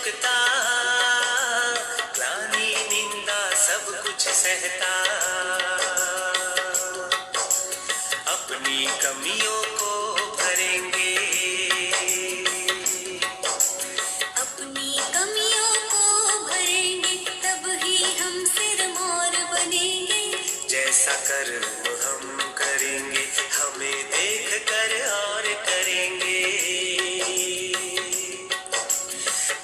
झुकता, ग्लानि निंदा सब कुछ सहता, अपनी कमियों को भरेंगे, अपनी कमियों को भरेंगे, तब ही हम सिरमौर बनेंगे। जैसा कर्म हम करेंगे हमें देख कर और करेंगे,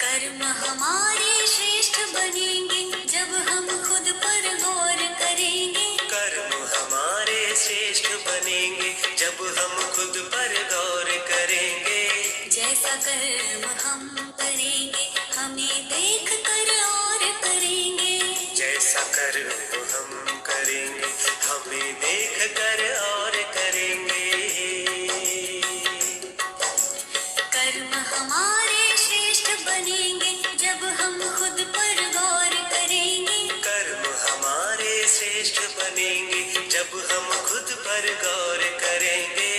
कर्म हमारे श्रेष्ठ बनेंगे, जब हम खुद पर गौर करेंगे। कर्म हमारे श्रेष्ठ बनेंगे, जब हम खुद पर गौर करेंगे। जैसा कर्म हम करेंगे, हमें देख कर और करेंगे। जैसा कर्म हम करेंगे हमें देख कर और करेंगे, कर्म हमारे श्रेष्ठ बनेंगे, जब हम खुद पर गौर करेंगे। कर्म हमारे श्रेष्ठ बनेंगे, जब हम खुद पर गौर करेंगे।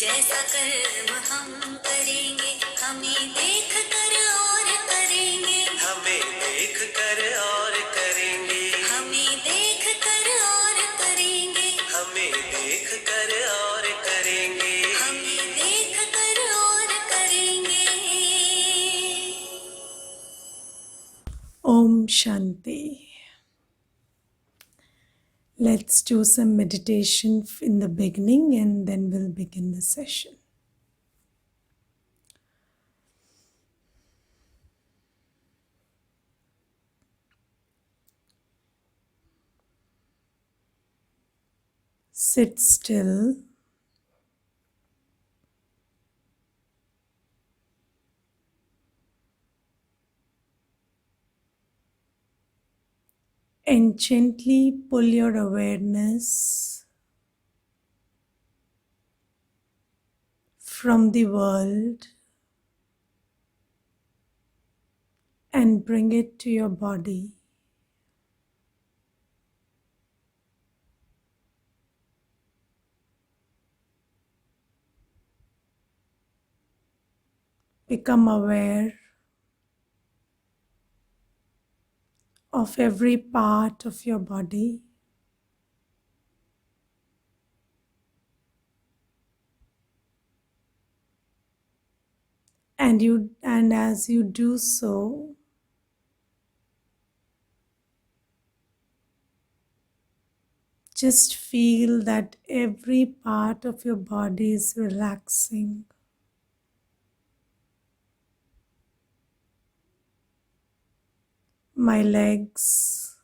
जैसा कर्म हम करेंगे, हमें देख कर और करेंगे। हमें देख कर और करेंगे, हमें देख कर और करेंगे। हमें देख कर और करेंगे। हमें देख कर और करेंगे। Om Shanti. Let's do some meditation in the beginning and then we'll begin the session. Sit still. And gently pull your awareness from the world and bring it to your body. Become aware of every part of your body. And as you do so, just feel that every part of your body is relaxing. My legs,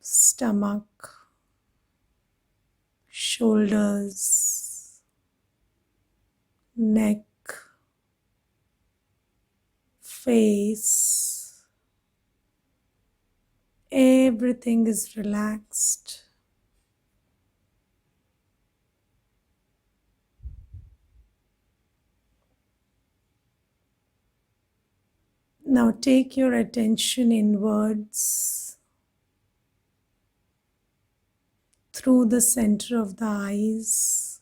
stomach, shoulders, neck, face, everything is relaxed. Now take your attention inwards through the center of the eyes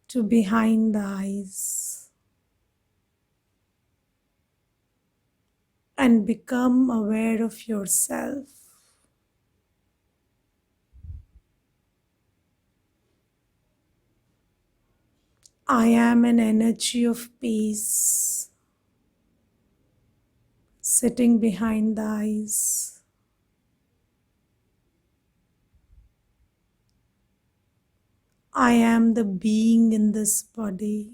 to behind the eyes and become aware of yourself. I am an energy of peace sitting behind the eyes. I am the being in this body.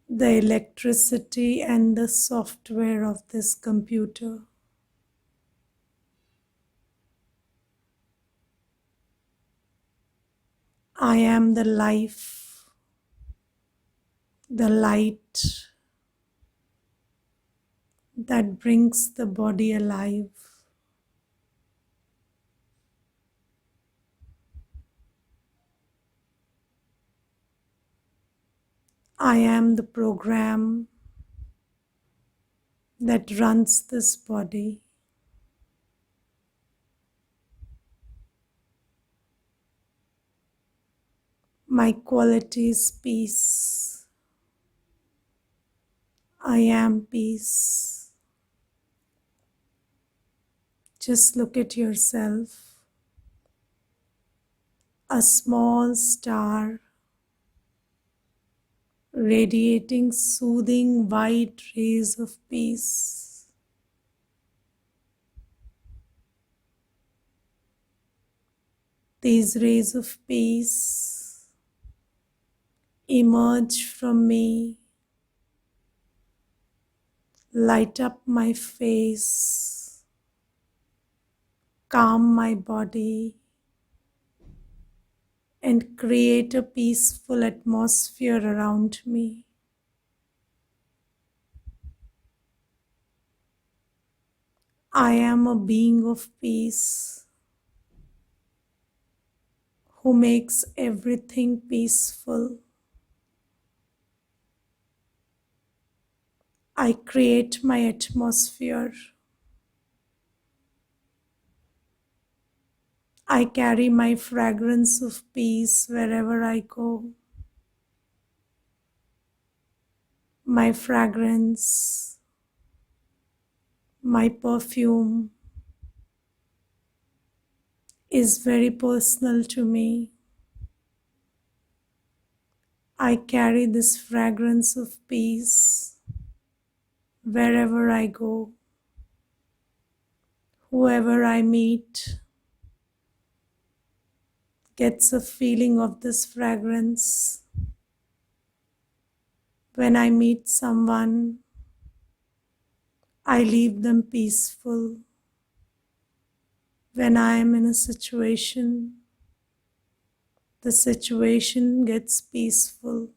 The electricity and the software of this computer. I am the life, the light that brings the body alive. I am the program that runs this body. My quality is peace. I am peace. Just look at yourself, a small star radiating soothing white rays of peace. These rays of peace emerge from me, light up my face, calm my body, and create a peaceful atmosphere around me. I am a being of peace who makes everything peaceful. I create my atmosphere. I carry my fragrance of peace wherever I go. My fragrance, my perfume is very personal to me. I carry this fragrance of peace wherever I go. Whoever I meet gets a feeling of this fragrance. When I meet someone, I leave them peaceful. When I am in a situation, the situation gets peaceful.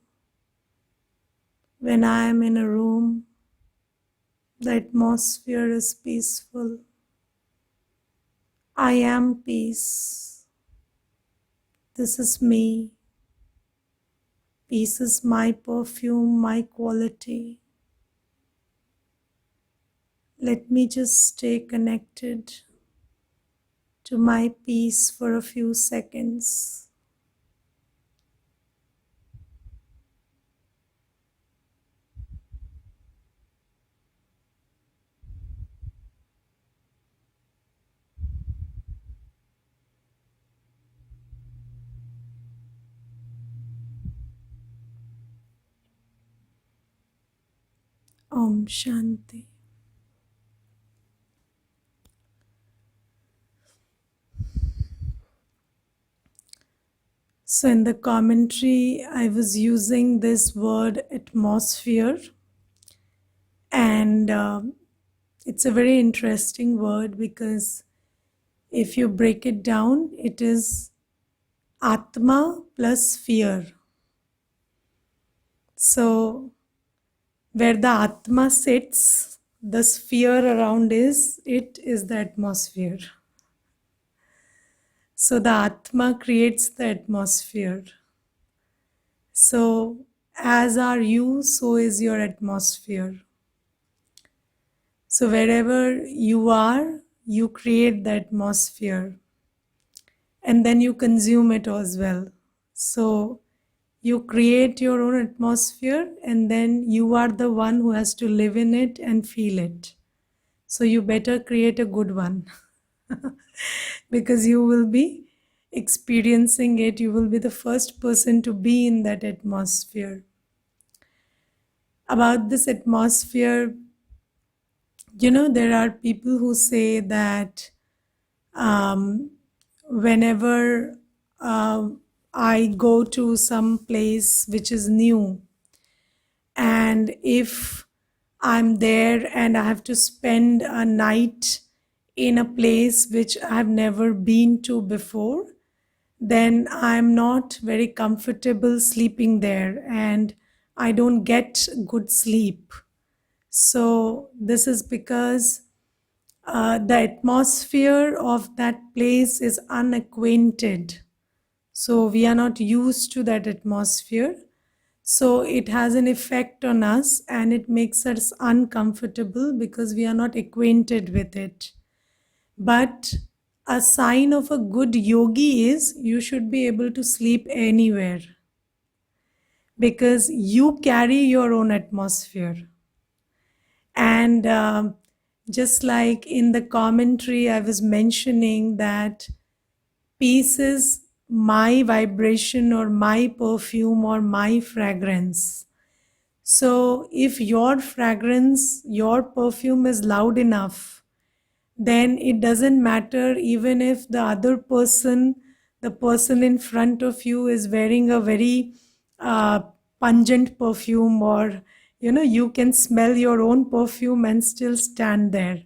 When I am in a room, the atmosphere is peaceful. I am peace. This is me. Peace is my perfume, my quality. Let me just stay connected to my peace for a few seconds. Om Shanti. So in the commentary, I was using this word atmosphere, and it's a very interesting word because if you break it down, it is Atma plus fear. So where the Atma sits, the sphere around it is the atmosphere. So the Atma creates the atmosphere. So as are you, so is your atmosphere. So wherever you are, you create the atmosphere and then you consume it as well. So you create your own atmosphere and then you are the one who has to live in it and feel it. So you better create a good one because you will be experiencing it. You will be the first person to be in that atmosphere. About this atmosphere, there are people who say that whenever I go to some place which is new, and if I'm there and I have to spend a night in a place which I've never been to before, then I'm not very comfortable sleeping there and I don't get good sleep. So this is because the atmosphere of that place is unacquainted. So we are not used to that atmosphere. So it has an effect on us and it makes us uncomfortable because we are not acquainted with it. But a sign of a good yogi is you should be able to sleep anywhere. because you carry your own atmosphere. And just like in the commentary, I was mentioning that peace is my vibration or my perfume or my fragrance. So if your fragrance, your perfume is loud enough, then it doesn't matter even if the other person, the person in front of you, is wearing a very uh, pungent perfume, or you can smell your own perfume and still stand there,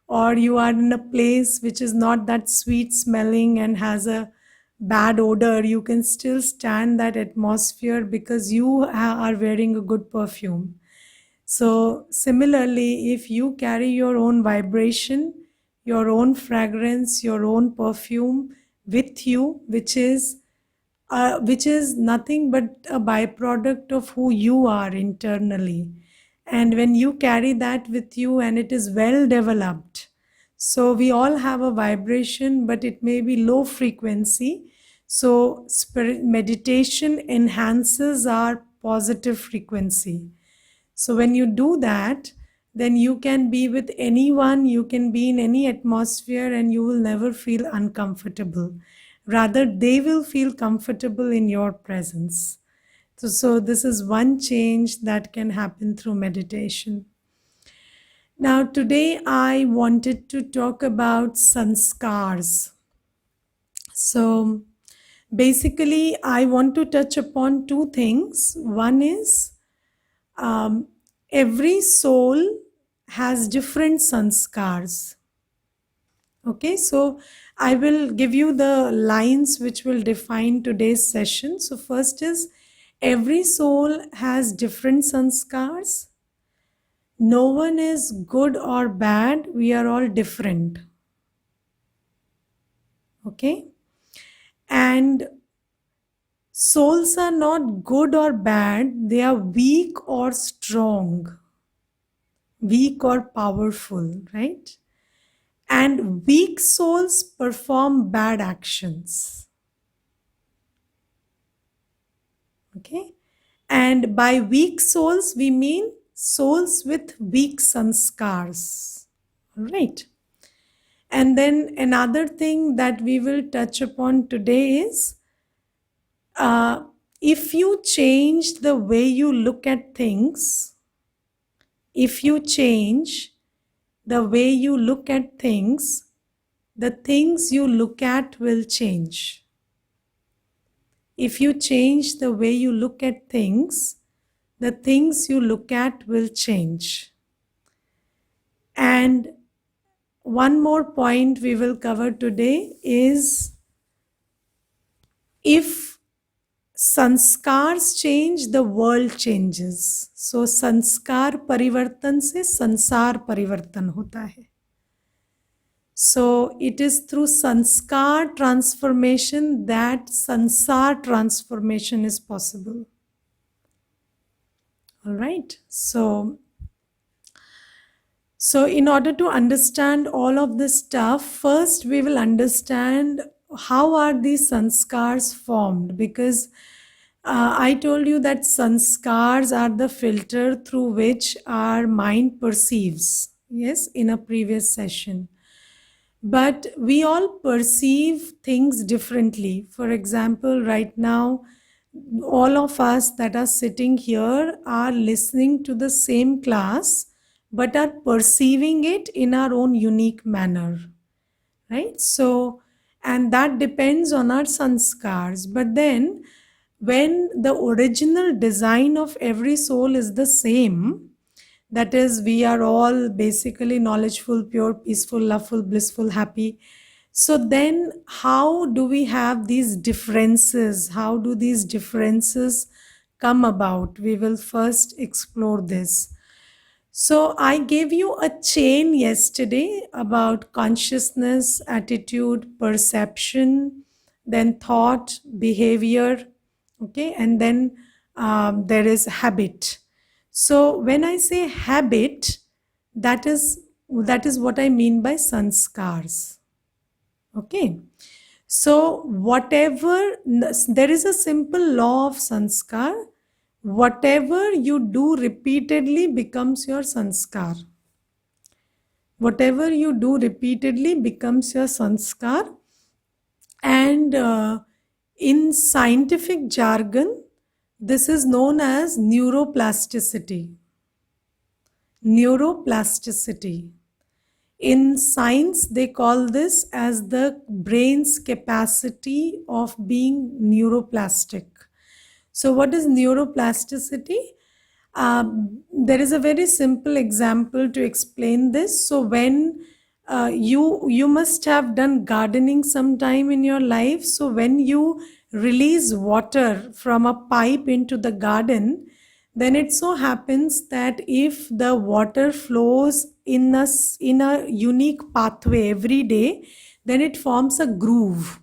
or you are in a place which is not that sweet smelling and has a bad odor, you can still stand that atmosphere because you are wearing a good perfume. So, similarly, if you carry your own vibration, your own fragrance, your own perfume with you, which is nothing but a byproduct of who you are internally. And when you carry that with you and it is well developed, so we all have a vibration, but it may be low frequency. So, spirit meditation enhances our positive frequency. So when you do that, then you can be with anyone, you can be in any atmosphere, and you will never feel uncomfortable. Rather, they will feel comfortable in your presence. So this is one change that can happen through meditation. Now, today I wanted to talk about sanskars. So, basically, I want to touch upon two things. One is um, every soul has different sanskars. Okay, so I will give you the lines which will define today's session. So, first is every soul has different sanskars. No one is good or bad, we are all different. Okay, and souls are not good or bad, they are weak or strong, weak or powerful, right? And weak souls perform bad actions. Okay? And by weak souls, we mean souls with weak sanskars. All right? And then another thing that we will touch upon today is if you change the way you look at things, if you change the way you look at things, the things you look at will change. If you change the way you look at things, the things you look at will change. And one more point we will cover today is if sanskars change, the world changes. So sanskar परिवर्तन से संसार परिवर्तन होता है. So it is through sanskar transformation that sansar transformation is possible. All right. So in order to understand all of this stuff, first we will understand how are these sanskars formed, because I told you that sanskars are the filter through which our mind perceives, yes, in a previous session. But we all perceive things differently. For example, right now, all of us that are sitting here are listening to the same class, but are perceiving it in our own unique manner, right? So, and that depends on our sanskars. But then, when the original design of every soul is the same, that is, we are all basically knowledgeful, pure, peaceful, loveful, blissful, happy. So then how do we have these differences? How do these differences come about? We will first explore this. So I gave you a chain yesterday about consciousness, attitude, perception, then thought, behavior, okay, and then there is habit. So when I say habit, that is what I mean by sanskars. Okay. So whatever, there is a simple law of sanskar. whatever you do repeatedly becomes your sanskar. Whatever you do repeatedly becomes your sanskar. And in scientific jargon, this is known as neuroplasticity. Neuroplasticity. In science, they call this as the brain's capacity of being neuroplastic. So, what is neuroplasticity? There is a very simple example to explain this. So, when you must have done gardening sometime in your life. So, when you release water from a pipe into the garden, then it so happens that if the water flows in a unique pathway every day, then it forms a groove,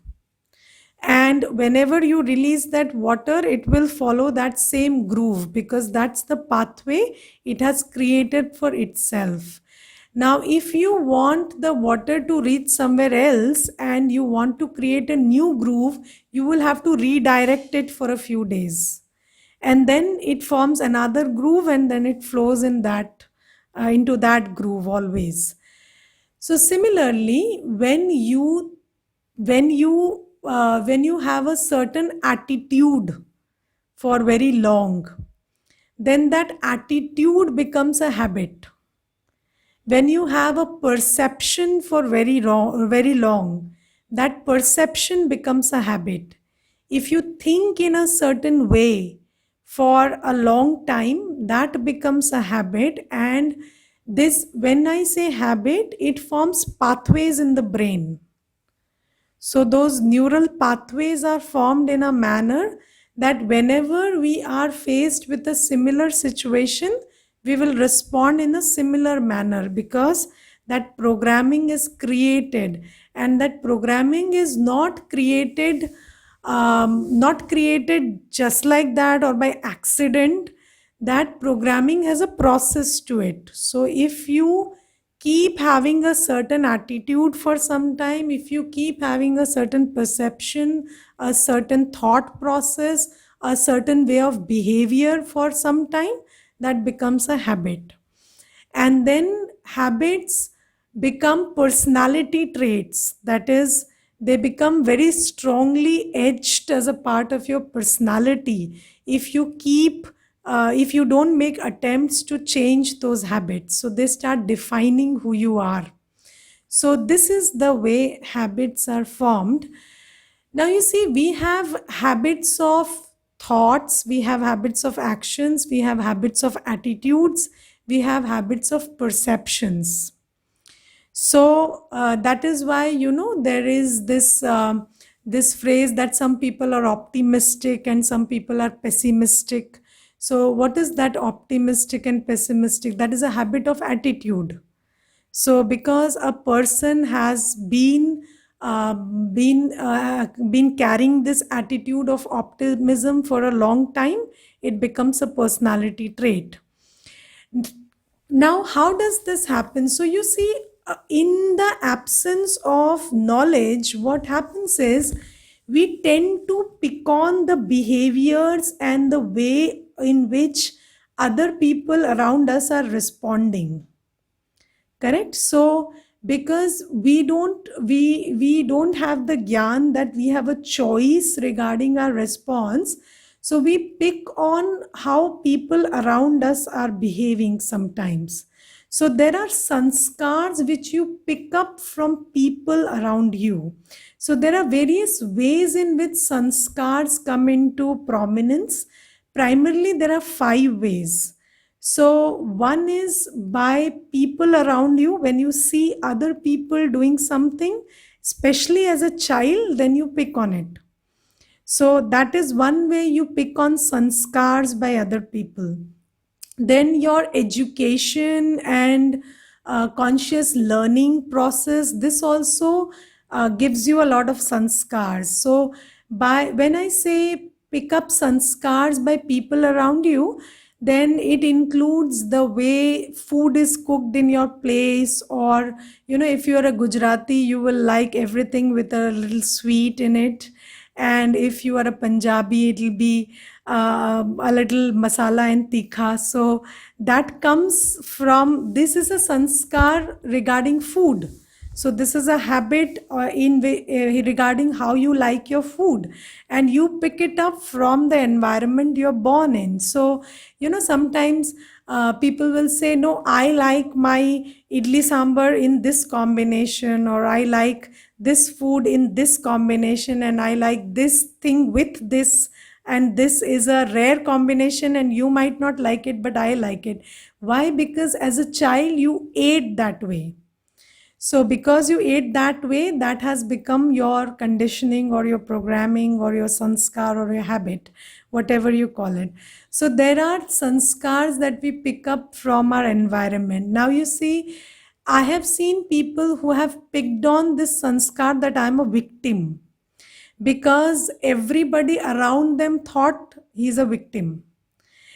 and whenever you release that water it will follow that same groove because that's the pathway it has created for itself. Now if you want the water to reach somewhere else and you want to create a new groove, you will have to redirect it for a few days, and then it forms another groove, and then it flows in that into that groove always. So similarly, when you have a certain attitude for very long, then that attitude becomes a habit. When you have a perception for very long, that perception becomes a habit. If you think in a certain way for a long time, that becomes a habit. And this, when I say habit, it forms pathways in the brain. So those neural pathways are formed in a manner that whenever we are faced with a similar situation, we will respond in a similar manner because that programming is created, and that programming is not created just like that or by accident. That programming has a process to it. So if you keep having a certain attitude for some time, if you keep having a certain perception, a certain thought process, a certain way of behavior for some time, that becomes a habit. And then habits become personality traits. That is, they become very strongly edged as a part of your personality if you don't make attempts to change those habits. So they start defining who you are. So this is the way habits are formed. Now you see, we have habits of thoughts, we have habits of actions, we have habits of attitudes, we have habits of perceptions. So that is why, there is this phrase that some people are optimistic and some people are pessimistic. So what is that optimistic and pessimistic? That is a habit of attitude. So because a person has been carrying this attitude of optimism for a long time, it becomes a personality trait. Now, how does this happen? So you see, in the absence of knowledge, what happens is we tend to pick on the behaviors and the way in which other people around us are responding. Correct? So because we don't have the gyan that we have a choice regarding our response, so we pick on how people around us are behaving sometimes. So there are sanskars which you pick up from people around you. So there are various ways in which sanskars come into prominence. Primarily, there are 5 ways. So one is by people around you. When you see other people doing something, especially as a child, then you pick on it. So that is one way you pick on sanskars by other people. Then your education and conscious learning process, this also gives you a lot of sanskars. So when I say pick up sanskars by people around you, then it includes the way food is cooked in your place, or if you are a Gujarati, you will like everything with a little sweet in it, and if you are a Punjabi, it will be a little masala and tikha. So that comes from, this is a sanskar regarding food. So this is a habit regarding how you like your food, and you pick it up from the environment you're born in. So sometimes people will say, no, I like my idli sambar in this combination, or I like this food in this combination, and I like this thing with this, and this is a rare combination, and you might not like it, but I like it. Why? Because as a child you ate that way. So because you ate that way, that has become your conditioning or your programming or your sanskar or your habit, whatever you call it. So there are sanskars that we pick up from our environment. Now you see, I have seen people who have picked on this sanskar that I'm a victim, because everybody around them thought he's a victim.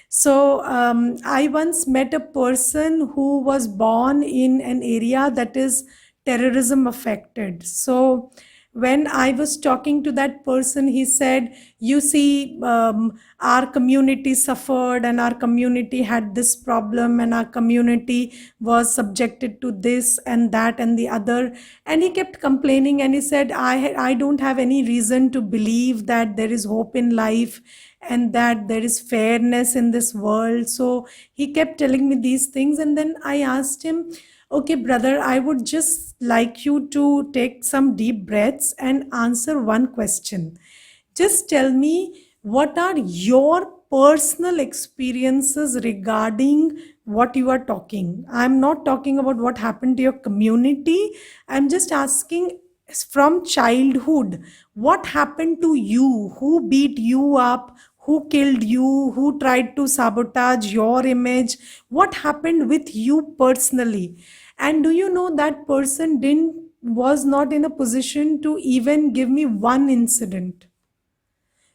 So I once met a person who was born in an area that is terrorism affected. So when I was talking to that person, he said, you see, our community suffered, and our community had this problem, and our community was subjected to this and that and the other. And he kept complaining, and he said, I don't have any reason to believe that there is hope in life and that there is fairness in this world. So he kept telling me these things. And then I asked him, okay, brother, I would just like you to take some deep breaths and answer one question. Just tell me, what are your personal experiences regarding what you are talking? I'm not talking about what happened to your community. I'm just asking, from childhood, what happened to you? Who beat you up? Who killed you? Who tried to sabotage your image? What happened with you personally? And do you know, that person was not in a position to even give me one incident.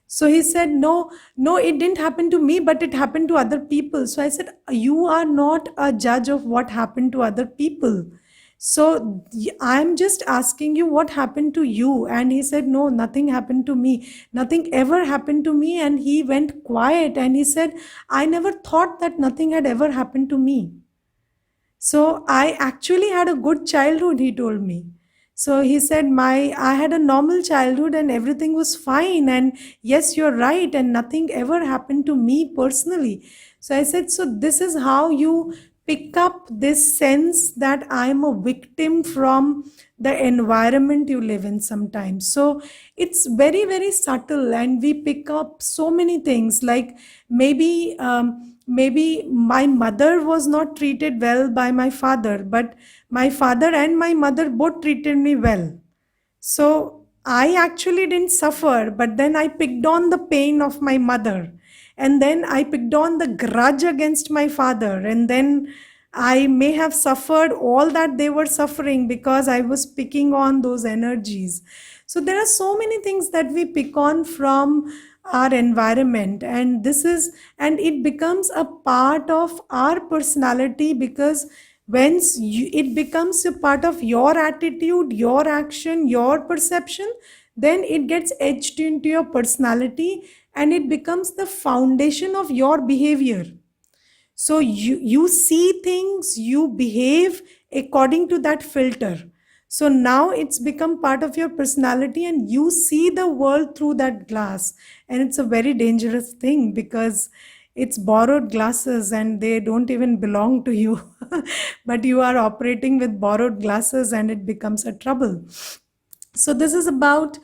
So he said, no, no, it didn't happen to me, but it happened to other people. So I said, you are not a judge of what happened to other people. So I'm just asking you, what happened to you? And he said, no, nothing happened to me. Nothing ever happened to me. And he went quiet and he said, I never thought that nothing had ever happened to me. So I actually had a good childhood, he told me. So he said, I had a normal childhood and everything was fine. And yes, you're right. And nothing ever happened to me personally. So I said, so this is how you pick up this sense that I'm a victim from the environment you live in sometimes. So it's very, very subtle, and we pick up so many things, like maybe my mother was not treated well by my father, but my father and my mother both treated me well. So I actually didn't suffer, but then I picked on the pain of my mother. And then I picked on the grudge against my father. And then I may have suffered all that they were suffering because I was picking on those energies. So there are so many things that we pick on from our environment, and it becomes a part of our personality, because it becomes a part of your attitude, your action, your perception, then it gets etched into your personality and it becomes the foundation of your behavior. So you see things, you behave according to that filter. So now it's become part of your personality and you see the world through that glass. And it's a very dangerous thing because it's borrowed glasses and they don't even belong to you. But you are operating with borrowed glasses and it becomes a trouble. So this is about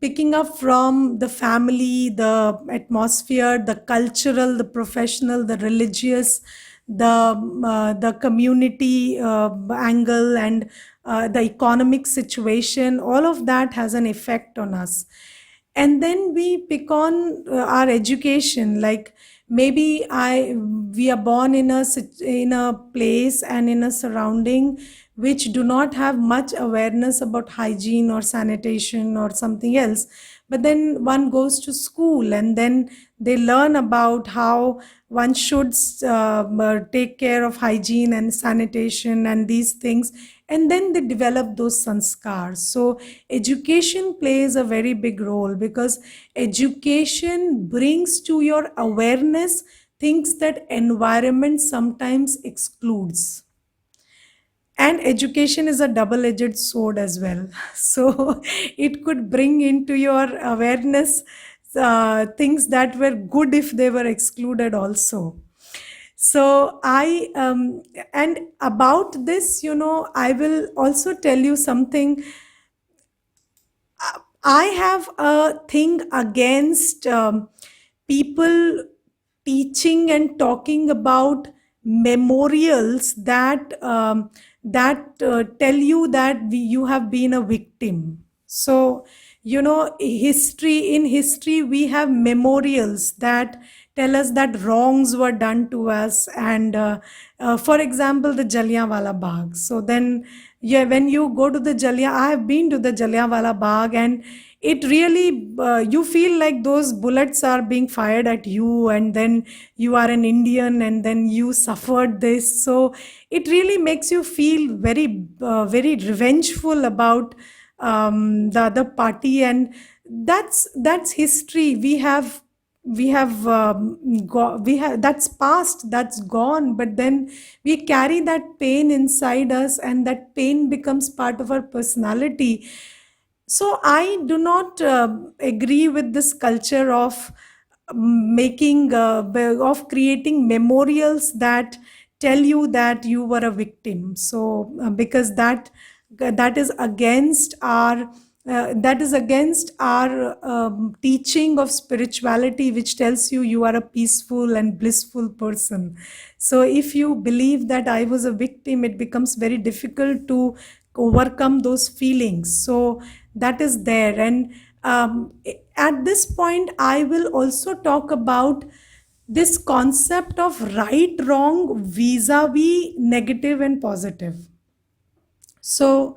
picking up from the family, the atmosphere, the cultural, the professional, the religious, the community angle, and the economic situation. All of that has an effect on us. And then we pick on our education, like maybe we are born in a place and in a surrounding which do not have much awareness about hygiene or sanitation or something else, but then one goes to school and then they learn about how one should take care of hygiene and sanitation and these things, and then they develop those sanskars. So education plays a very big role, because education brings to your awareness things that environment sometimes excludes. And education is a double edged sword as well. So it could bring into your awareness things that were good if they were excluded also. So and about this, I will also tell you something. I have a thing against people teaching and talking about memorials that tell you that you have been a victim. So in history we have memorials that tell us that wrongs were done to us, and for example, the Jallianwala Bagh. So then, yeah, when you go to the I have been to the Jallianwala Bagh, and it really you feel like those bullets are being fired at you, and then you are an Indian, and then you suffered this. So it really makes you feel very revengeful about the other party, and that's history. We have that's past, that's gone, but then we carry that pain inside us, and that pain becomes part of our personality. So I do not agree with this culture of of creating memorials that tell you that you were a victim. So because that is against our teaching of spirituality, which tells you you are a peaceful and blissful person. So if you believe that I was a victim, it becomes very difficult to overcome those feelings. So that is there. And at this point, I will also talk about this concept of right wrong vis-a-vis negative and positive. So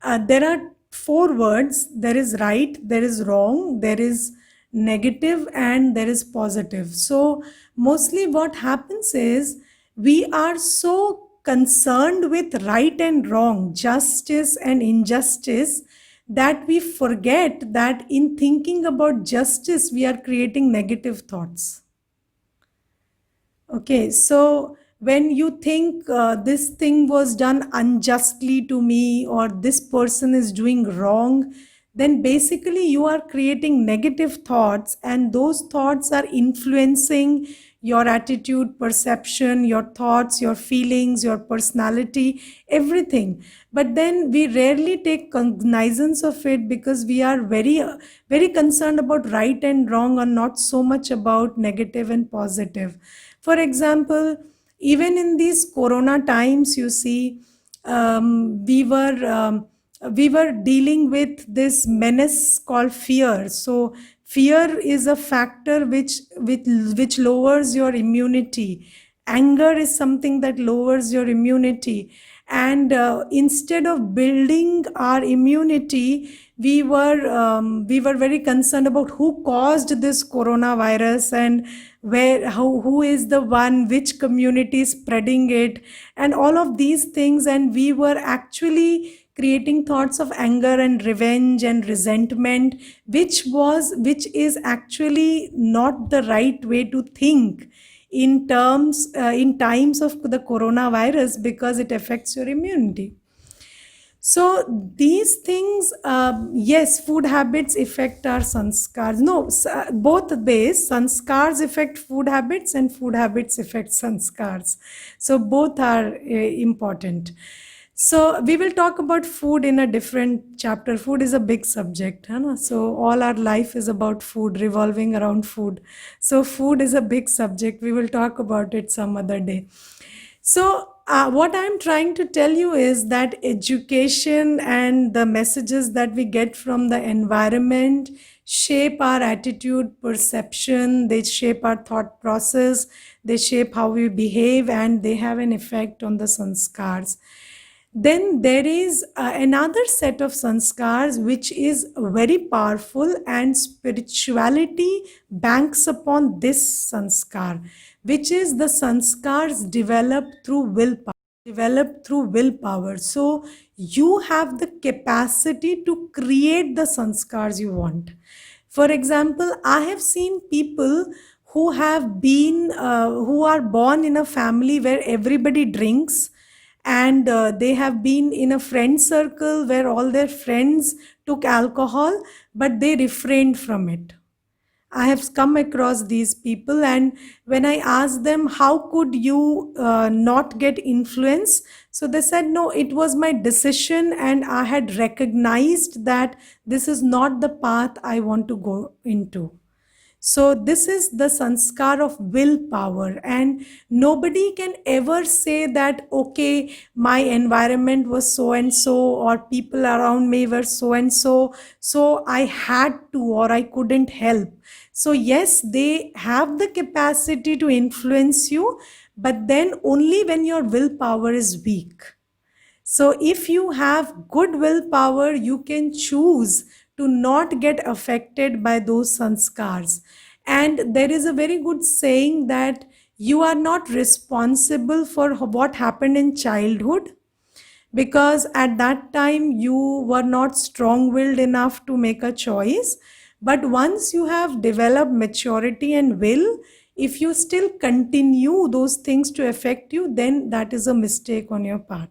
there are four words: there is right, there is wrong, there is negative, and there is positive. So mostly what happens is we are so concerned with right and wrong, justice and injustice, that we forget that in thinking about justice, we are creating negative thoughts. Okay, so when you think this thing was done unjustly to me, or this person is doing wrong, then basically you are creating negative thoughts, and those thoughts are influencing your attitude, perception, your thoughts, your feelings, your personality, everything. But then we rarely take cognizance of it, because we are very concerned about right and wrong, and not so much about negative and positive. For example, even in these corona times, you see, we were dealing with this menace called fear. So fear is a factor which lowers your immunity. Anger is something that lowers your immunity. And instead of building our immunity, we were very concerned about who caused this coronavirus, and who is the one, which community is spreading it, and all of these things. And we were actually creating thoughts of anger and revenge and resentment, which is actually not the right way to think in times of the coronavirus, because it affects your immunity. So these things, yes, food habits affect our sanskars. No, both ways. Sanskars affect food habits, and food habits affect sanskars. So both are important. So we will talk about food in a different chapter. Food is a big subject, है ना? So all our life is about food, revolving around food. So food is a big subject. We will talk about it some other day. So what I'm trying to tell you is that education and the messages that we get from the environment shape our attitude, perception, they shape our thought process, they shape how we behave, and they have an effect on the sanskars. Then there is another set of sanskars which is very powerful, and spirituality banks upon this sanskar, which is the sanskars developed through willpower. So you have the capacity to create the sanskars you want. For example, I have seen people who are born in a family where everybody drinks, and they have been in a friend circle where all their friends took alcohol, but they refrained from it. I have come across these people, and when I asked them, how could you not get influence? So they said, no, it was my decision, and I had recognized that this is not the path I want to go into. So, this is the sanskar of willpower, and nobody can ever say that, okay, my environment was so and so, or people around me were so and so, so I had to, or I couldn't help. So, yes, they have the capacity to influence you, but then only when your willpower is weak. So, if you have good willpower, you can choose to not get affected by those sanskars. And there is a very good saying that you are not responsible for what happened in childhood, because at that time you were not strong willed enough to make a choice. But once you have developed maturity and will, if you still continue those things to affect you, then that is a mistake on your part.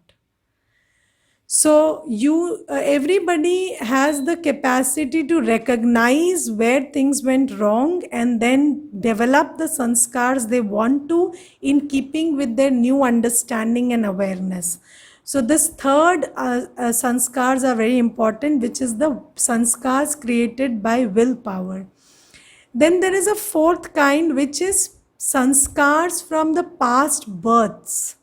So you everybody has the capacity to recognize where things went wrong and then develop the sanskars they want to, in keeping with their new understanding and awareness. So this third sanskars are very important, which is the sanskars created by willpower. Then there is a fourth kind, which is sanskars from the past births.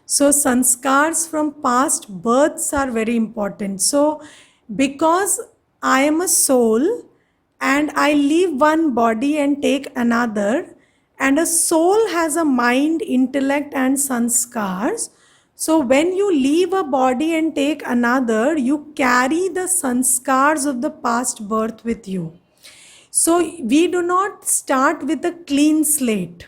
So, sanskars from past births are very important. So, because I am a soul and I leave one body and take another, and a soul has a mind, intellect, and sanskars. So, when you leave a body and take another, you carry the sanskars of the past birth with you. So, we do not start with a clean slate.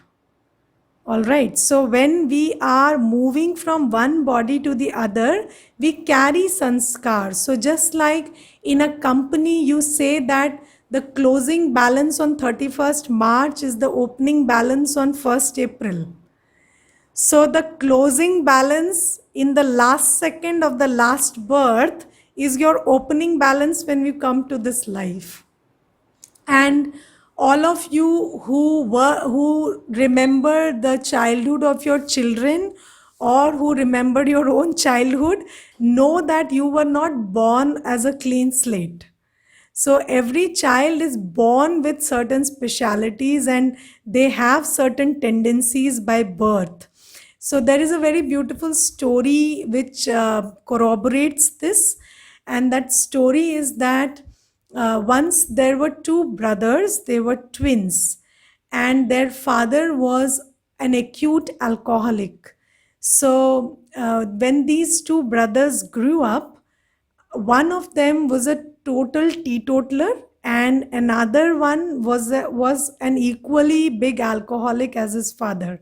All right. So when we are moving from one body to the other, we carry sanskar. So just like in a company, you say that the closing balance on 31st March is the opening balance on 1st April. So the closing balance in the last second of the last birth is your opening balance when you come to this life. And all of you who remember the childhood of your children, or who remember your own childhood, know that you were not born as a clean slate. So every child is born with certain specialities, and they have certain tendencies by birth. So there is a very beautiful story which corroborates this, and that story is that once there were two brothers, they were twins, and their father was an acute alcoholic. So when these two brothers grew up, one of them was a total teetotaler, and another one was an equally big alcoholic as his father.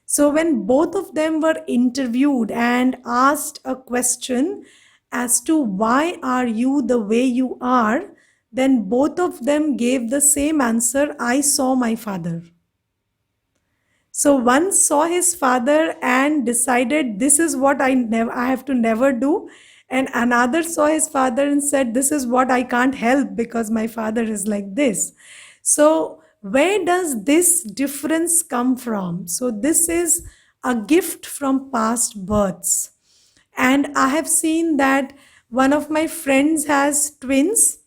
So when both of them were interviewed and asked a question as to why are you the way you are, then both of them gave the same answer: I saw my father. So one saw his father and decided, this is what I have to never do. And another saw his father and said, this is what I can't help because my father is like this. So where does this difference come from? So this is a gift from past births. And I have seen that one of my friends has twins,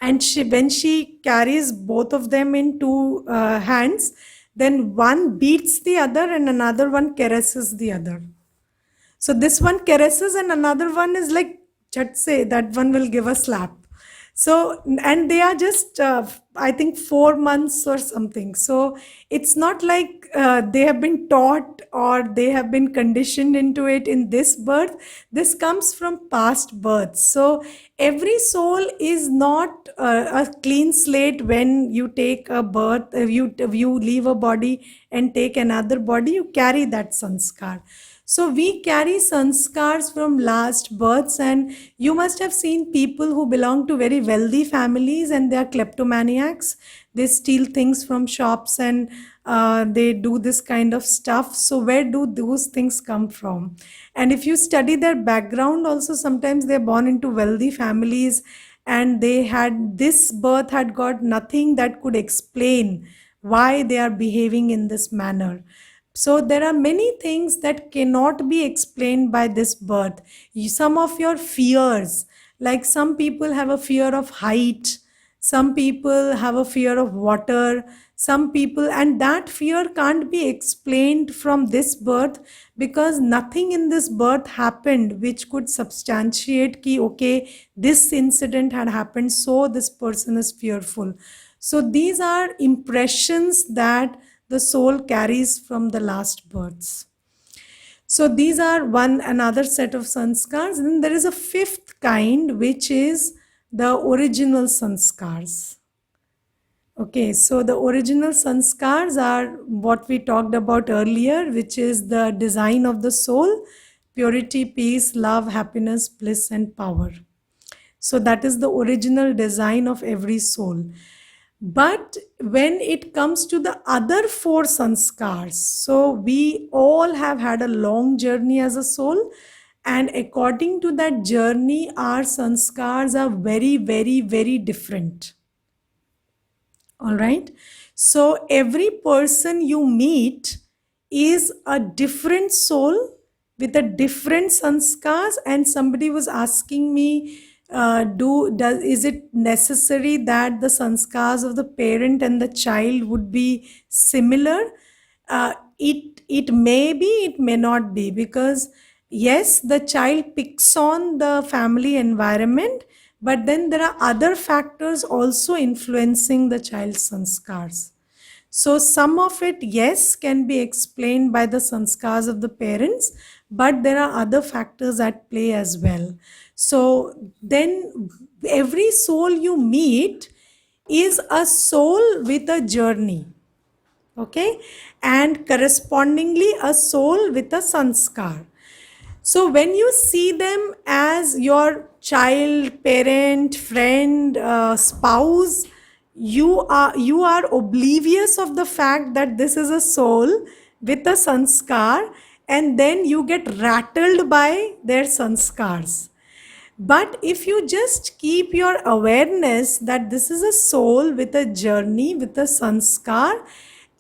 and when she carries both of them in two hands, then one beats the other and another one caresses the other. So this one caresses and another one is like, chat say, that one will give a slap. So, and they are just I think 4 months or something. So it's not like they have been taught or they have been conditioned into it in this birth. This comes from past births. So every soul is not a clean slate. When you take a birth, you leave a body and take another body, you carry that sanskar. So we carry sanskars from last births, and you must have seen people who belong to very wealthy families and they are kleptomaniacs. They steal things from shops and they do this kind of stuff. So where do those things come from? And if you study their background, also sometimes they're born into wealthy families and they had this birth had got nothing that could explain why they are behaving in this manner. So there are many things that cannot be explained by this birth. Some of your fears, like some people have a fear of height, some people have a fear of water, some people, and that fear can't be explained from this birth because nothing in this birth happened which could substantiate ki okay, this incident had happened, so this person is fearful. So these are impressions that the soul carries from the last births. So these are another set of sanskars. And then there is a fifth kind, which is the original sanskars. Okay, so the original sanskars are what we talked about earlier, which is the design of the soul: purity, peace, love, happiness, bliss, and power. So that is the original design of every soul. But when it comes to the other four sanskars, so we all have had a long journey as a soul, and according to that journey, our sanskars are very, very, very different. All right. So every person you meet is a different soul with a different sanskars. And somebody was asking me, is it necessary that the sanskars of the parent and the child would be similar? It may be, it may not be, because yes, the child picks on the family environment, but then there are other factors also influencing the child's sanskars. So some of it, yes, can be explained by the sanskars of the parents, but there are other factors at play as well. So then every soul you meet is a soul with a journey. Okay, and correspondingly a soul with a sanskar. So when you see them as your child, parent, friend, spouse, you are oblivious of the fact that this is a soul with a sanskar, and then you get rattled by their sanskars. But if you just keep your awareness that this is a soul with a journey, with a sanskar,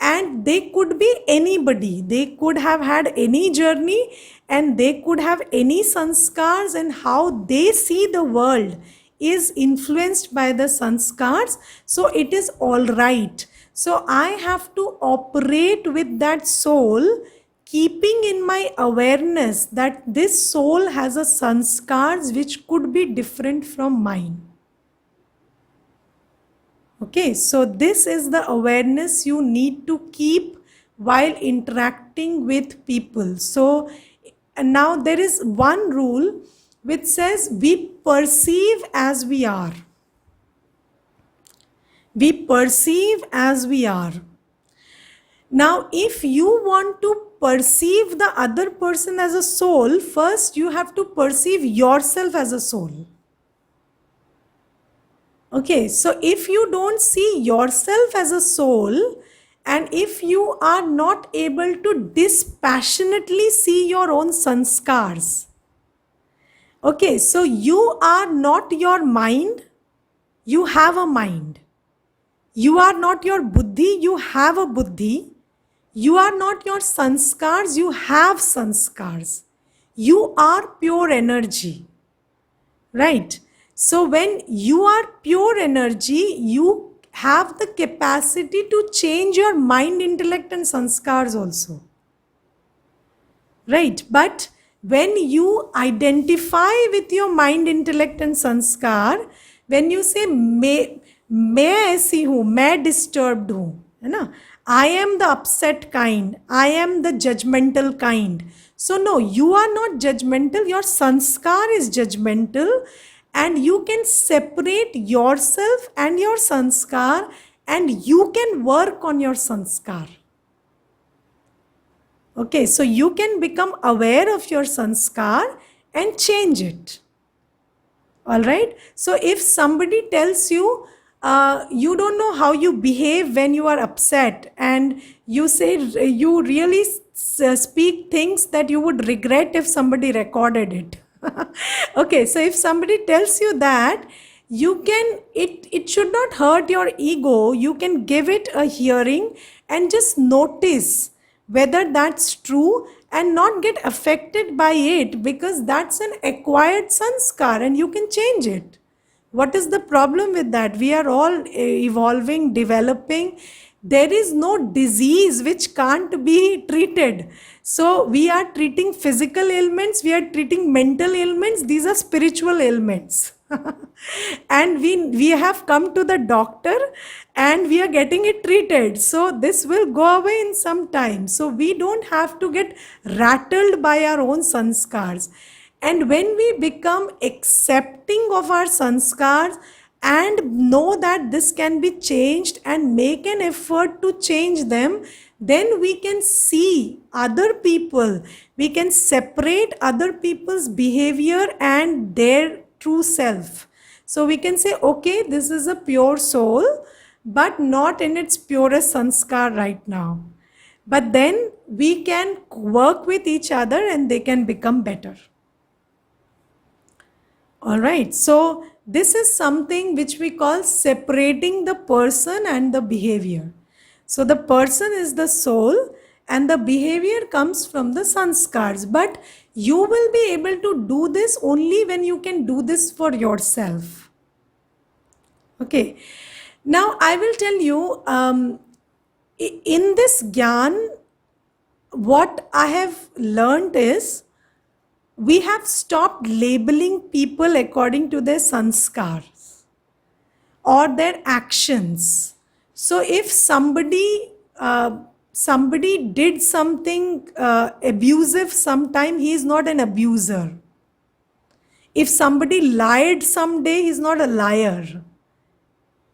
and they could be anybody, they could have had any journey and they could have any sanskars, and how they see the world is influenced by the sanskars. So it is all right. So I have to operate with that soul, keeping in my awareness that this soul has a sanskars which could be different from mine. Okay, so this is the awareness you need to keep while interacting with people. So and now there is one rule which says we perceive as we are. We perceive as we are. Now, if you want to perceive the other person as a soul, first you have to perceive yourself as a soul. Okay, so if you don't see yourself as a soul, and if you are not able to dispassionately see your own sanskars, okay, so you are not your mind, you have a mind. You are not your buddhi, you have a buddhi. You are not your sanskars, you have sanskars. You are pure energy, right? So when you are pure energy, you have the capacity to change your mind, intellect and sanskars also, right? But when you identify with your mind, intellect and sanskar, when you say मैं ऐसी हूँ, मैं disturbed हूँ, है ना. I am the upset kind, I am the judgmental kind. So no, you are not judgmental, your sanskar is judgmental, and you can separate yourself and your sanskar, and you can work on your sanskar. Okay, so you can become aware of your sanskar and change it. All right. So if somebody tells you, you don't know how you behave when you are upset, and you say you really speak things that you would regret if somebody recorded it. Okay, so if somebody tells you that, you can, it should not hurt your ego. You can give it a hearing and just notice whether that's true and not get affected by it, because that's an acquired sanskar and you can change it. What is the problem with that? We are all evolving, developing. There is no disease which can't be treated. So we are treating physical ailments, we are treating mental ailments, these are spiritual ailments. And we have come to the doctor and we are getting it treated. So this will go away in some time. So we don't have to get rattled by our own sanskars. And when we become accepting of our sanskars and know that this can be changed and make an effort to change them, then we can see other people, we can separate other people's behavior and their true self. So we can say, okay, this is a pure soul, but not in its purest sanskar right now. But then we can work with each other and they can become better. All right, so this is something which we call separating the person and the behavior. So the person is the soul and the behavior comes from the sanskars. But you will be able to do this only when you can do this for yourself. Okay, now I will tell you, in this Gyan, what I have learned is, we have stopped labeling people according to their sanskars or their actions. So if somebody did something abusive sometime, he is not an abuser. If somebody lied someday, he is not a liar.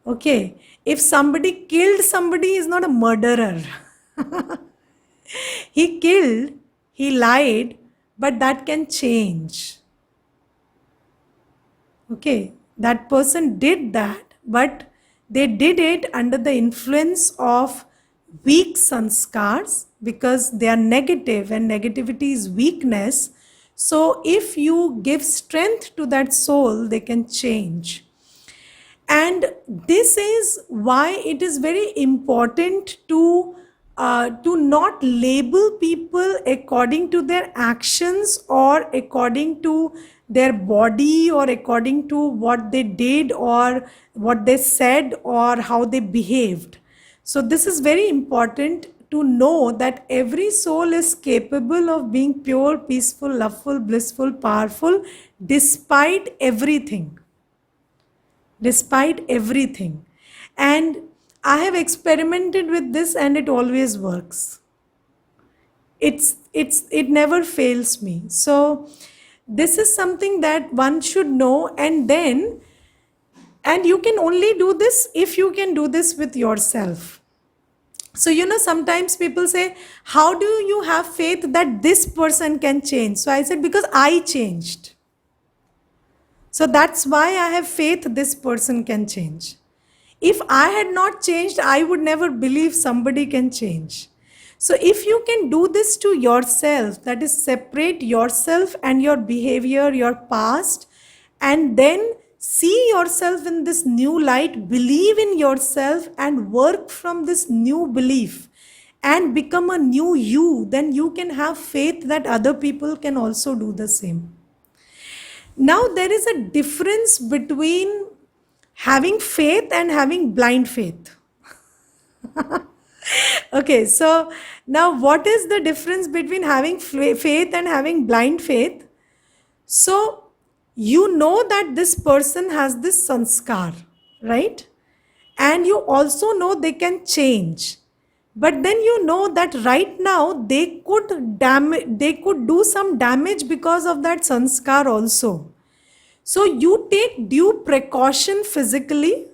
Okay. If somebody killed somebody, he is not a murderer. He killed, he lied, but that can change. Okay, that person did that, but they did it under the influence of weak sanskars, because they are negative and negativity is weakness. So if you give strength to that soul, they can change. And this is why it is very important to not label people according to their actions or according to their body or according to what they did or what they said or how they behaved. So this is very important to know that every soul is capable of being pure, peaceful, loveful, blissful, powerful, despite everything. Despite everything. And I have experimented with this and it always works. It never fails me. So this is something that one should know, and you can only do this if you can do this with yourself. So, sometimes people say, how do you have faith that this person can change? So I said, because I changed. So that's why I have faith this person can change. If I had not changed, I would never believe somebody can change. So if you can do this to yourself, that is, separate yourself and your behavior, your past, and then see yourself in this new light, believe in yourself and work from this new belief and become a new you, then you can have faith that other people can also do the same. Now, there is a difference between having faith and having blind faith. Okay, so now what is the difference between having faith and having blind faith? So, you know that this person has this sanskar, right? and you also know they can change, but then you know that right now they could do some damage because of that sanskar also. So you take due precaution physically,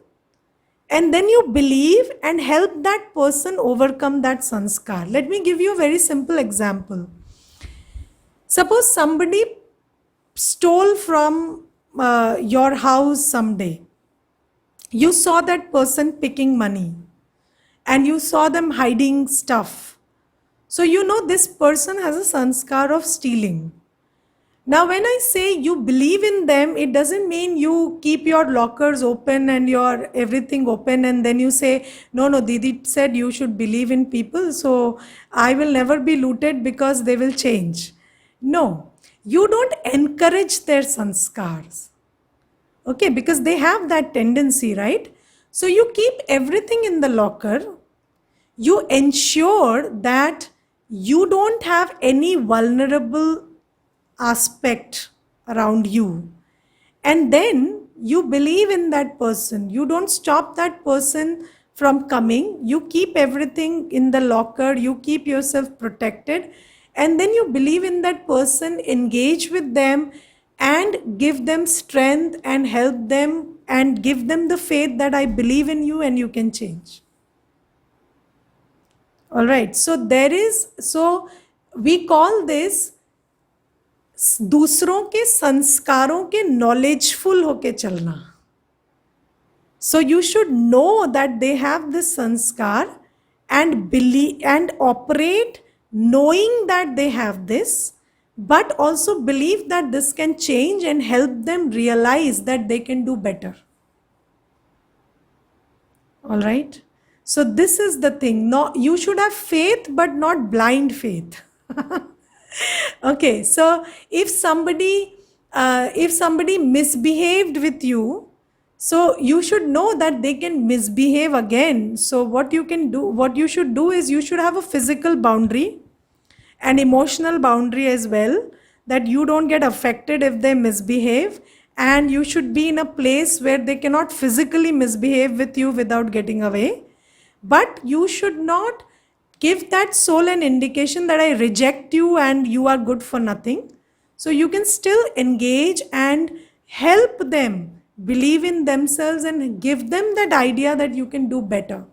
and then you believe and help that person overcome that sanskar. Let me give you a very simple example. Suppose somebody stole from your house someday. You saw that person picking money and you saw them hiding stuff. So you know this person has a sanskar of stealing. Now, when I say you believe in them, it doesn't mean you keep your lockers open and your everything open and then you say, no, no, Didi said you should believe in people, so I will never be looted because they will change. No, you don't encourage their sanskars. Okay, because they have that tendency, right? So you keep everything in the locker. You ensure that you don't have any vulnerable aspect around you, and then you believe in that person. You don't stop that person from coming. You keep everything in the locker, you keep yourself protected, and then you believe in that person, engage with them and give them strength and help them and give them the faith that I believe in you and you can change. All right, so we call this दूसरों के संस्कारों के knowledgeful होके चलना. So you should know that they have this sanskar and believe and operate knowing that they have this, but also believe that this can change and help them realize that they can do better. All right. So this is the thing. No, you should have faith, but not blind faith. Okay, so if somebody misbehaved with you, so you should know that they can misbehave again. So what you should do is you should have a physical boundary, an emotional boundary as well, that you don't get affected if they misbehave, and you should be in a place where they cannot physically misbehave with you without getting away. But you should not give that soul an indication that I reject you and you are good for nothing. So you can still engage and help them believe in themselves and give them that idea that you can do better.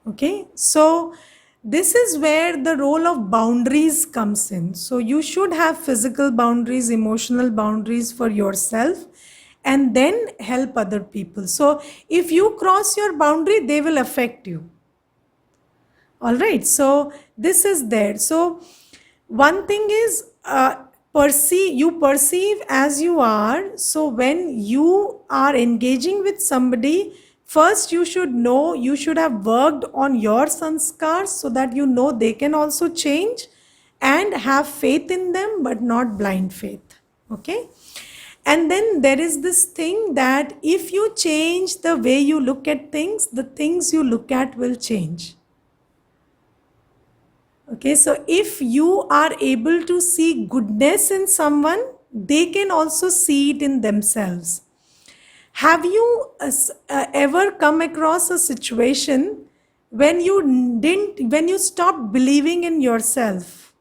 Okay, so this is where the role of boundaries comes in. So you should have physical boundaries, emotional boundaries for yourself, and then help other people. So if you cross your boundary, they will affect you. All right, so this is there. So one thing is you perceive as you are. So when you are engaging with somebody, first you should know, you should have worked on your sanskars so that you know they can also change, and have faith in them, but not blind faith. Okay. And then there is this thing that if you change the way you look at things, the things you look at will change. Okay, so if you are able to see goodness in someone, they can also see it in themselves. Have you ever come across a situation when you stopped believing in yourself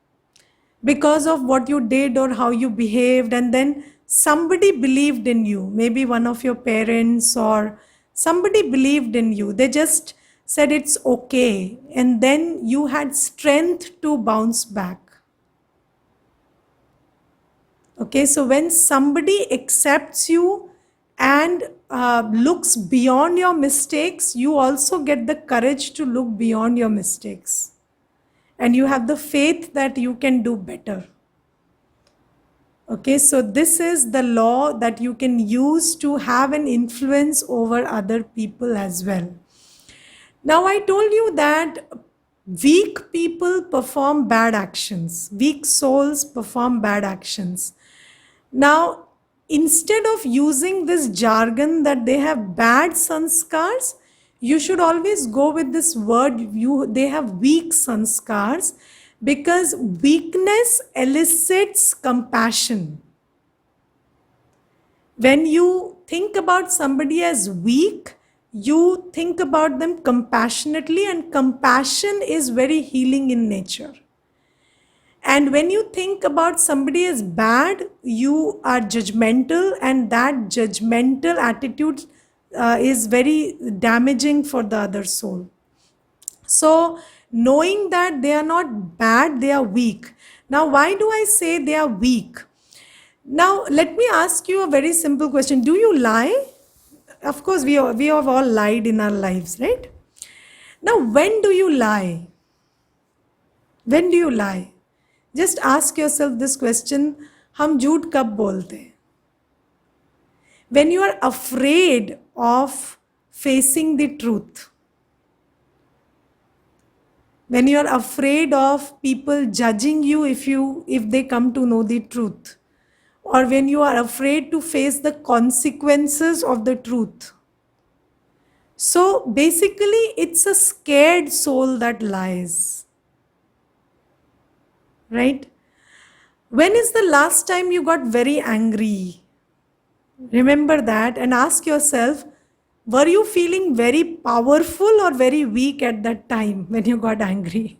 because of what you did or how you behaved, and then somebody believed in you, maybe one of your parents or somebody believed in you, they just said it's okay, and then you had strength to bounce back. Okay, so when somebody accepts you and looks beyond your mistakes, you also get the courage to look beyond your mistakes, and you have the faith that you can do better. Okay, so this is the law that you can use to have an influence over other people as well. Now, I told you that weak people perform bad actions, weak souls perform bad actions. Now, instead of using this jargon that they have bad sanskars, you should always go with this word, they have weak sanskars, because weakness elicits compassion. When you think about somebody as weak, you think about them compassionately, and compassion is very healing in nature. And when you think about somebody as bad, you are judgmental, and that judgmental attitude is very damaging for the other soul. So, knowing that they are not bad, they are weak. Now, why do I say they are weak? Now, let me ask you a very simple question. Do you lie? Of course, we have all lied in our lives, right? Now, when do you lie? When do you lie? Just ask yourself this question. हम झूठ कब बोलते हैं? When you are afraid of facing the truth. When you are afraid of people judging you if they come to know the truth. Or when you are afraid to face the consequences of the truth. So basically, it's a scared soul that lies. Right? When is the last time you got very angry? Remember that and ask yourself, were you feeling very powerful or very weak at that time when you got angry?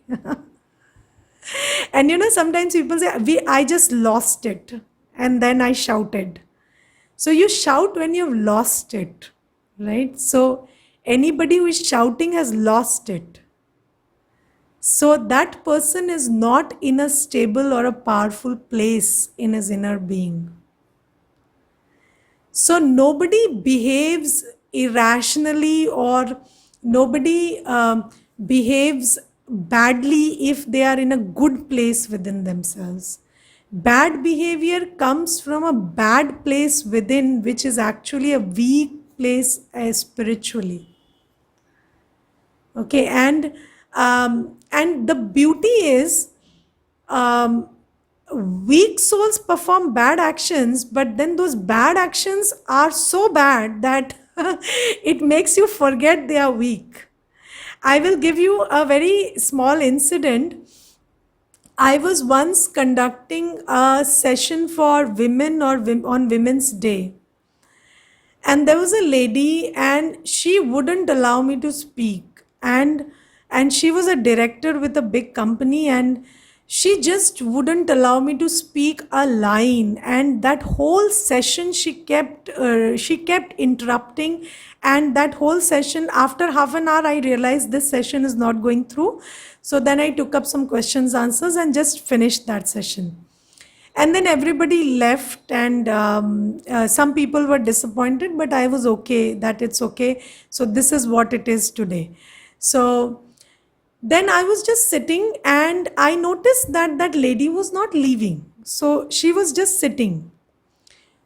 And sometimes people say, I just lost it and then I shouted. So you shout when you've lost it, right? So anybody who is shouting has lost it. So that person is not in a stable or a powerful place in his inner being. So nobody behaves irrationally or nobody behaves badly if they are in a good place within themselves. Bad behavior comes from a bad place within, which is actually a weak place spiritually. Okay, and the beauty is, weak souls perform bad actions, but then those bad actions are so bad that it makes you forget they are weak. I will give you a very small incident. I was once conducting a session for women on Women's Day. And there was a lady and she wouldn't allow me to speak. And she was a director with a big company and she just wouldn't allow me to speak a line, and that whole session she kept interrupting, and that whole session, after half an hour I realized this session is not going through. So then I took up some questions answers and just finished that session. And then everybody left, and some people were disappointed, but I was okay that it's okay. So this is what it is today. So then I was just sitting and I noticed that that lady was not leaving. So she was just sitting.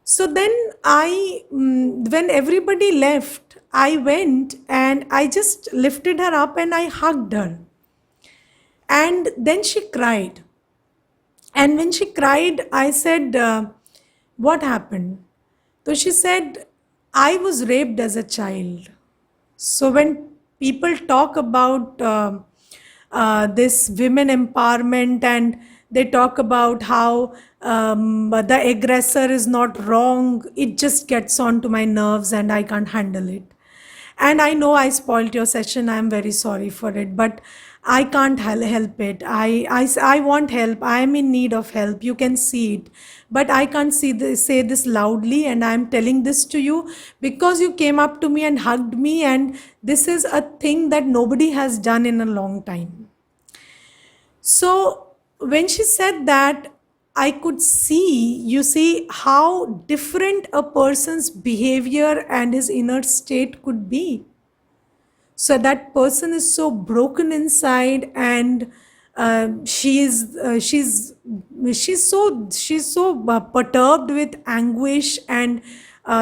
So then when everybody left, I went and I just lifted her up and I hugged her. And then she cried. And when she cried, I said, what happened? So she said, I was raped as a child. So when people talk about this women empowerment and they talk about how the aggressor is not wrong, it just gets on to my nerves and I can't handle it. And I know I spoiled your session. I'm very sorry for it, but I can't help it. I want help. I am in need of help. You can see it. But I can't say this loudly, and I'm telling this to you because you came up to me and hugged me, and this is a thing that nobody has done in a long time. So when she said that, I could see how different a person's behavior and his inner state could be. So that person is so broken inside, and she's so perturbed with anguish and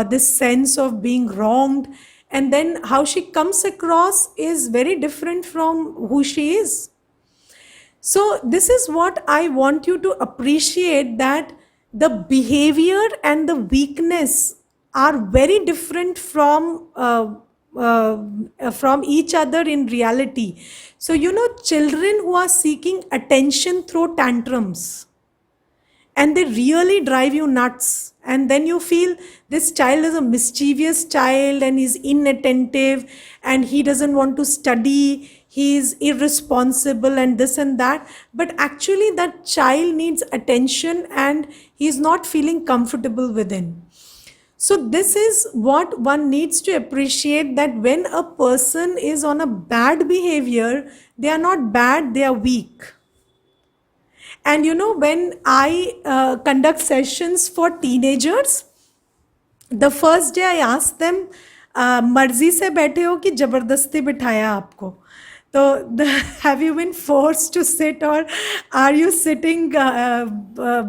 this sense of being wronged. And then how she comes across is very different from who she is. So this is what I want you to appreciate, that the behavior and the weakness are very different from each other in reality. So children who are seeking attention through tantrums, and they really drive you nuts, And then you feel this child is a mischievous child and he's inattentive and he doesn't want to study, he's irresponsible and this and that. But actually, that child needs attention and he's not feeling comfortable within. So, this is what one needs to appreciate, that when a person is on a bad behavior, they are not bad, they are weak. And when I conduct sessions for teenagers, the first day I asked them, मर्जी से बैठे हो कि जबरदस्ती बिठाया आपको? तो have you been forced to sit, or are you sitting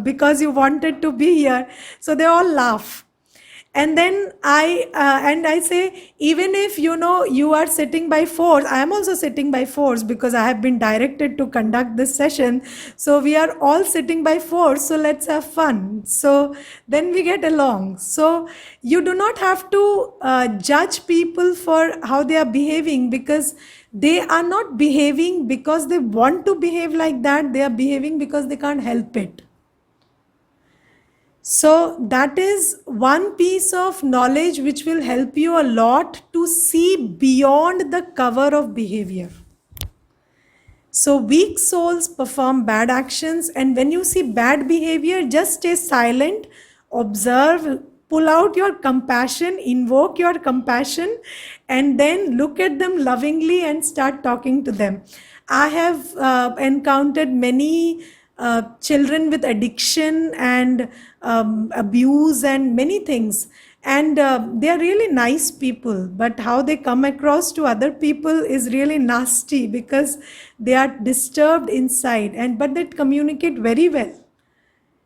because you wanted to be here? So they all laugh. And then I say, even if you are sitting by force, I am also sitting by force because I have been directed to conduct this session. So we are all sitting by force, so let's have fun. So then we get along. So you do not have to judge people for how they are behaving, because they are not behaving because they want to behave like that. They are behaving because they can't help it. So that is one piece of knowledge which will help you a lot to see beyond the cover of behavior. So weak souls perform bad actions, and when you see bad behavior, just stay silent, observe, pull out your compassion, invoke your compassion, and then look at them lovingly and start talking to them. I have encountered many children with addiction and abuse and many things, and they are really nice people, but how they come across to other people is really nasty, because they are disturbed inside, but they communicate very well.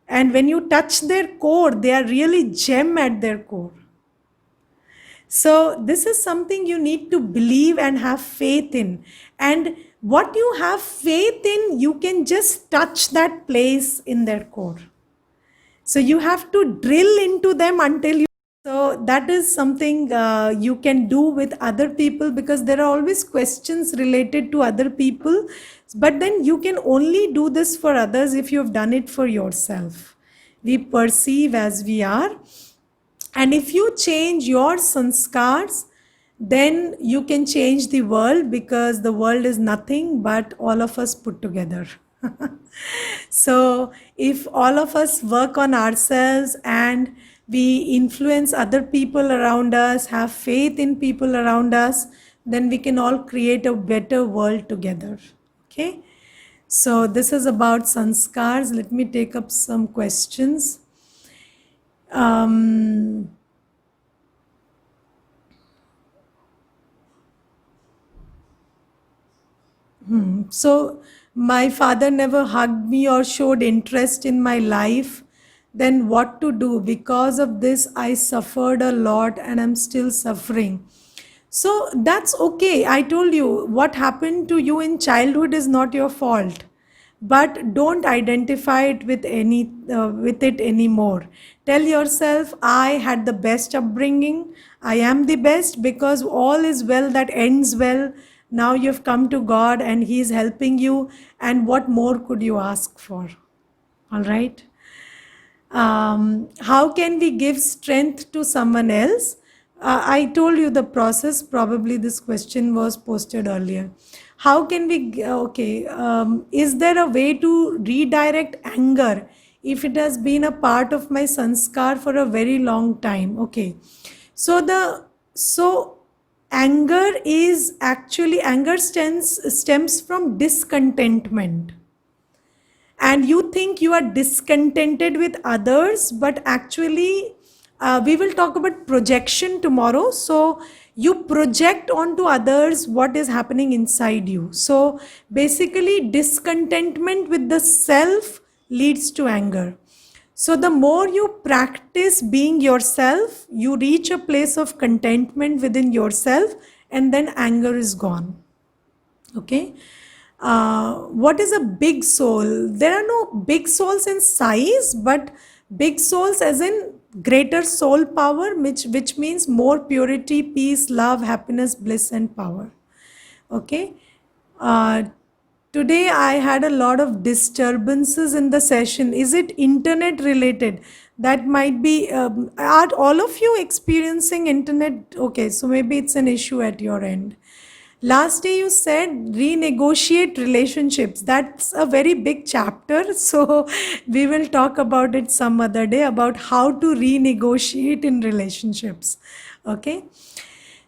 And when you touch their core, they are really gem at their core. So this is something you need to believe and have faith in. And what you have faith in, you can just touch that place in their core. So you have to drill into them until you. So that is something you can do with other people, because there are always questions related to other people. But then you can only do this for others if you have done it for yourself. We perceive as we are. And if you change your sanskars, then you can change the world, because the world is nothing but all of us put together. So if all of us work on ourselves and we influence other people around us, have faith in people around us, then we can all create a better world together. Okay? So this is about sanskars. Let me take up some questions. So my father never hugged me or showed interest in my life. Then what to do? Because of this, I suffered a lot and I'm still suffering. So that's okay. I told you, what happened to you in childhood is not your fault. But don't identify it with it anymore. Tell yourself, I had the best upbringing. I am the best, because all is well that ends well. Now you've come to God and He is helping you. And what more could you ask for? All right. How can we give strength to someone else? I told you the process. Probably this question was posted earlier. How can we, is there a way to redirect anger if it has been a part of my sanskar for a very long time? Okay. So anger stems from discontentment. And you think you are discontented with others, but actually we will talk about projection tomorrow. So you project onto others what is happening inside you. So basically, discontentment with the self leads to anger. So the more you practice being yourself, you reach a place of contentment within yourself, and then anger is gone. Okay. What is a big soul? There are no big souls in size, but big souls as in greater soul power, which means more purity, peace, love, happiness, bliss, and power. Okay. Today I had a lot of disturbances in the session. Is it internet related? That might be. Are all of you experiencing internet? Okay, so maybe it's an issue at your end. Last day you said renegotiate relationships. That's a very big chapter. So we will talk about it some other day about how to renegotiate in relationships. Okay.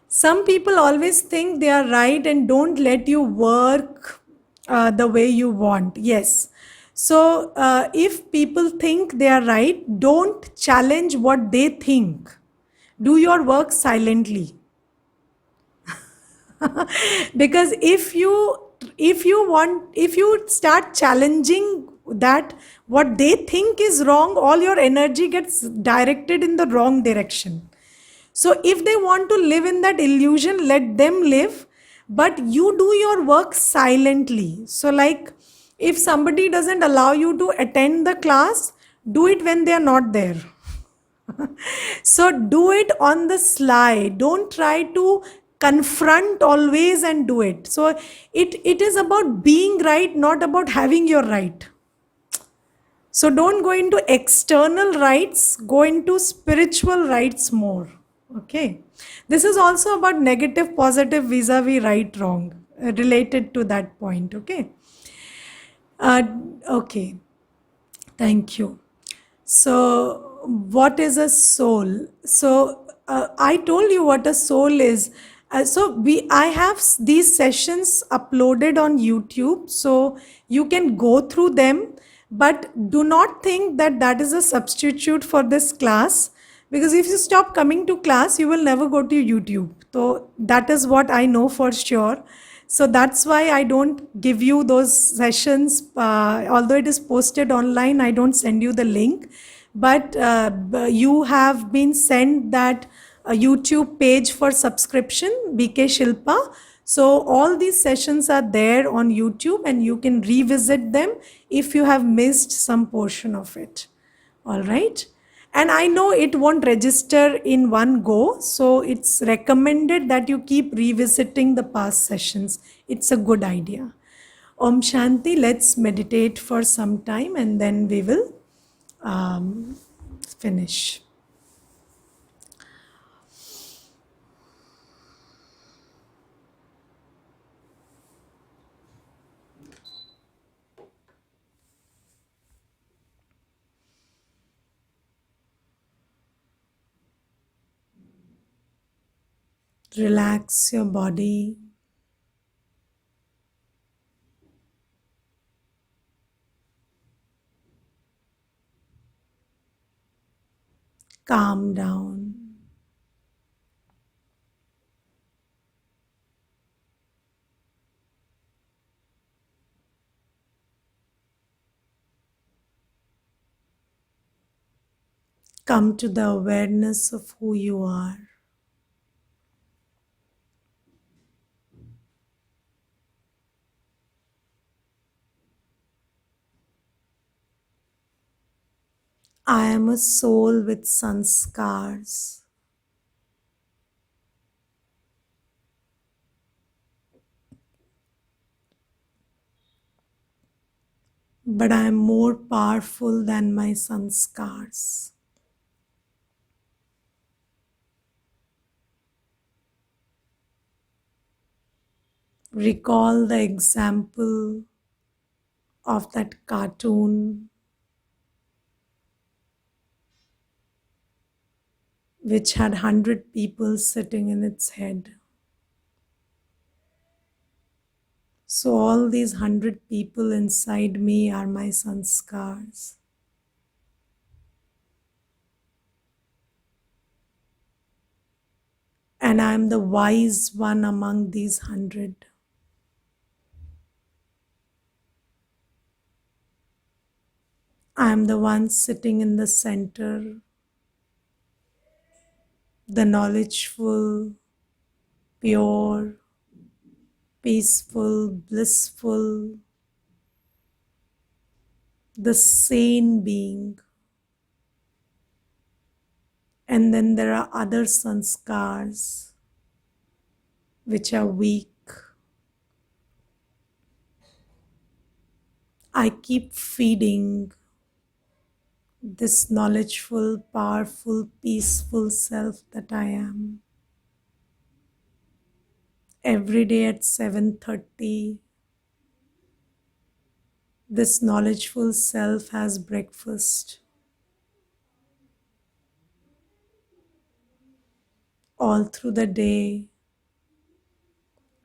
Some people always think they are right and don't let you work the way you want. Yes. So if people think they are right, don't challenge what they think. Do your work silently. Because if you start challenging that what they think is wrong, all your energy gets directed in the wrong direction. So if they want to live in that illusion, let them live, but you do your work silently. So like if somebody doesn't allow you to attend the class, do it when they are not there. So do it on the sly. Don't try to confront always and do it. So it is about being right, not about having your right. So don't go into external rights, go into spiritual rights more. Okay. This is also about negative, positive, vis-a-vis, right, wrong, related to that point. Okay. Uh, okay. Thank you. So, what is a soul? So, I told you what a soul is. I have these sessions uploaded on YouTube, so you can go through them. But do not think that that is a substitute for this class, because if you stop coming to class, you will never go to YouTube. So that is what I know for sure. So that's why I don't give you those sessions. Although it is posted online, I don't send you the link. But you have been sent that YouTube page for subscription, BK Shilpa. So all these sessions are there on YouTube and you can revisit them if you have missed some portion of it. All right. And I know it won't register in one go. So it's recommended that you keep revisiting the past sessions. It's a good idea. Om Shanti. Let's meditate for some time and then we will finish. Relax your body. Calm down. Come to the awareness of who you are. I am a soul with sanskars. But I am more powerful than my sanskars. Recall the example of that cartoon which had 100 people sitting in its head. So all these 100 people inside me are my sanskars. And I am the wise one among these 100. I am the one sitting in the center, the knowledgeful, pure, peaceful, blissful, the sane being. And then there are other sanskars which are weak, I keep feeding this knowledgeful, powerful, peaceful self that I am. Every day at 7:30, this knowledgeful self has breakfast. All through the day,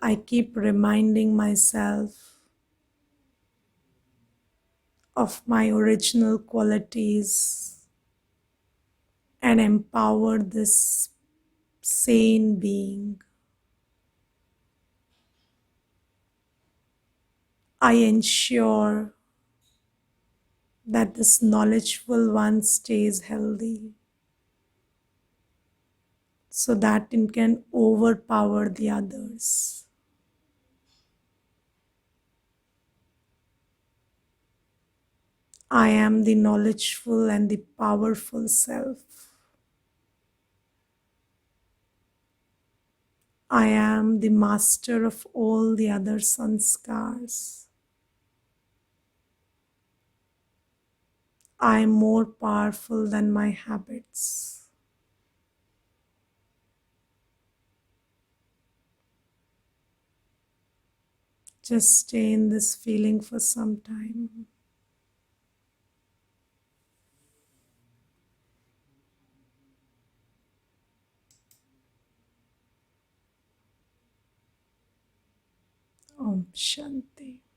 I keep reminding myself of my original qualities and empower this sane being. I ensure that this knowledgeful one stays healthy so that it can overpower the others. I am the knowledgeful and the powerful self. I am the master of all the other sanskars. I am more powerful than my habits. Just stay in this feeling for some time. Om Shanti.